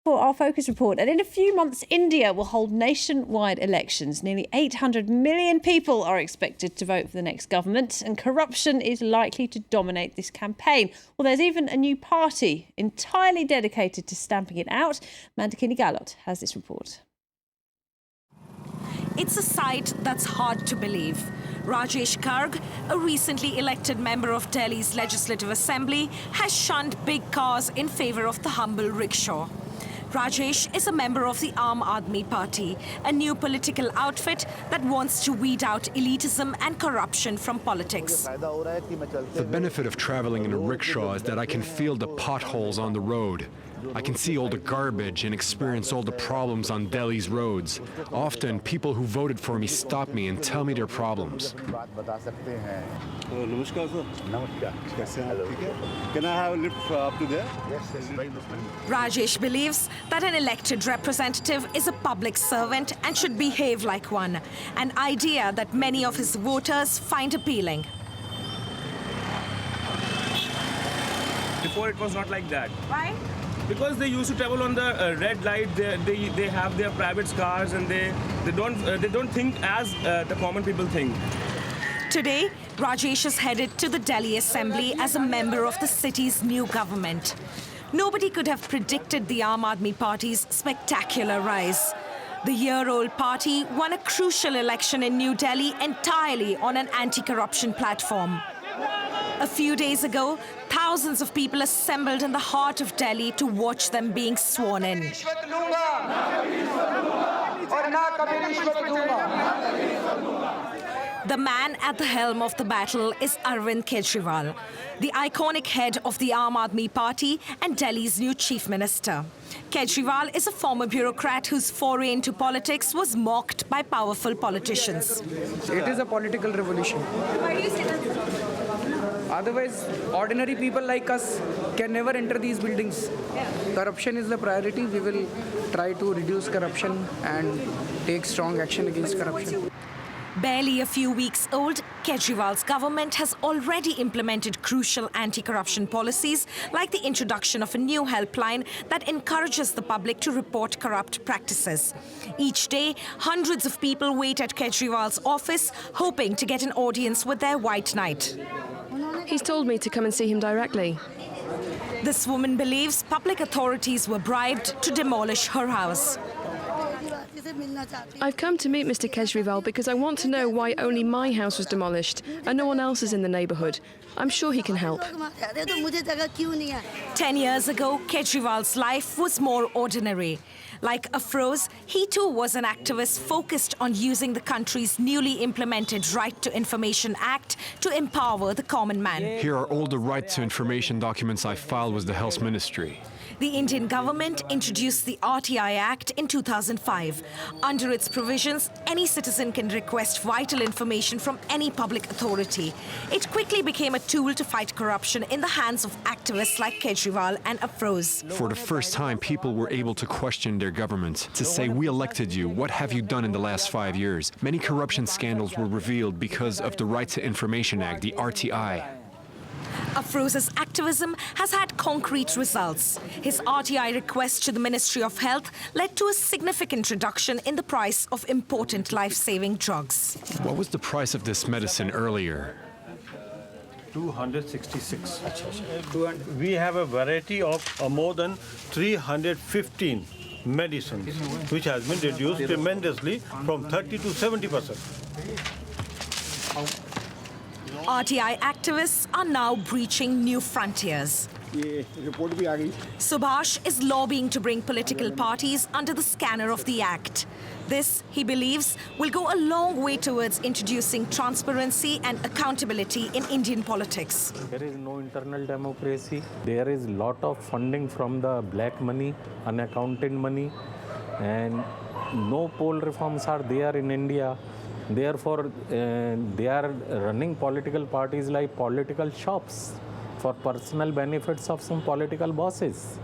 For our focus report, and in a few months, India will hold nationwide elections. Nearly 800 million people are expected to vote for the next government, and corruption is likely to dominate this campaign. Well, there's even a new party entirely dedicated to stamping it out. Mandakini Galot has this report. It's a sight that's hard to believe. Rajesh Garg, a recently elected member of Delhi's Legislative Assembly, has shunned big cars in favour of the humble rickshaw. Rajesh is a member of the Aam Aadmi Party, a new political outfit that wants to weed out elitism and corruption from politics. The benefit of traveling in a rickshaw is that I can feel the potholes on the road. I can see all the garbage and experience all the problems on Delhi's roads. Often, people who voted for me stop me and tell me their problems. Namaskar, sir. Namaskar. Can I have a lift up to there? Yes, Rajesh believes that an elected representative is a public servant and should behave like one, an idea that many of his voters find appealing. Before it was not like that. Why? Because they used to travel on the red light. They have their private cars and they don't think as the common people think. Today, Rajesh is headed to the Delhi Assembly as a member of the city's new government. Nobody could have predicted the Aam Aadmi Party's spectacular rise. The year-old party won a crucial election in New Delhi entirely on an anti-corruption platform. A few days ago, thousands of people assembled in the heart of Delhi to watch them being sworn in. The man at the helm of the battle is Arvind Kejriwal, the iconic head of the Aam Aadmi Party and Delhi's new chief minister. Kejriwal is a former bureaucrat whose foray into politics was mocked by powerful politicians. It is a political revolution. Why do you say that? Otherwise, ordinary people like us can never enter these buildings. Corruption is the priority. We will try to reduce corruption and take strong action against corruption. Barely a few weeks old, Kejriwal's government has already implemented crucial anti-corruption policies like the introduction of a new helpline that encourages the public to report corrupt practices. Each day, hundreds of people wait at Kejriwal's office, hoping to get an audience with their white knight. He's told me to come and see him directly. This woman believes public authorities were bribed to demolish her house. I've come to meet Mr. Kejriwal because I want to know why only my house was demolished and no one else's in the neighbourhood. I'm sure he can help. 10 years ago, Kejriwal's life was more ordinary. Like Afroz, he too was an activist focused on using the country's newly implemented Right to Information Act to empower the common man. Here are all the right to information documents I filed with the Health Ministry. The Indian government introduced the RTI Act in 2005. Under its provisions, any citizen can request vital information from any public authority. It quickly became a tool to fight corruption in the hands of activists like Kejriwal and Afroz. For the first time, people were able to question their government, to say, we elected you, what have you done in the last 5 years? Many corruption scandals were revealed because of the Right to Information Act, the RTI. Afroz's activism has had concrete results. His RTI request to the Ministry of Health led to a significant reduction in the price of important life-saving drugs. What was the price of this medicine earlier? 266. We have a variety of more than 315 medicines, which has been reduced tremendously from 30 to 70%. RTI activists are now breaching new frontiers. Subhash is lobbying to bring political parties under the scanner of the Act. This, he believes, will go a long way towards introducing transparency and accountability in Indian politics. There is no internal democracy. There is a lot of funding from the black money, unaccounted money, and no poll reforms are there in India. Therefore, they are running political parties like political shops for personal benefits of some political bosses.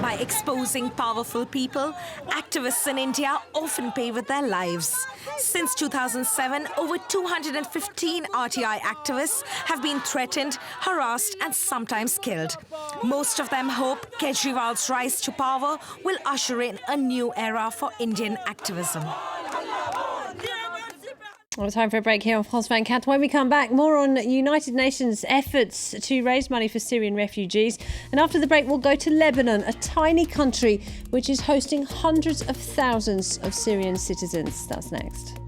By exposing powerful people, activists in India often pay with their lives. Since 2007, over 215 RTI activists have been threatened, harassed and sometimes killed. Most of them hope Kejriwal's rise to power will usher in a new era for Indian activism. Well, time for a break here on France 24. When we come back, more on United Nations efforts to raise money for Syrian refugees. And after the break, we'll go to Lebanon, a tiny country which is hosting hundreds of thousands of Syrian citizens. That's next.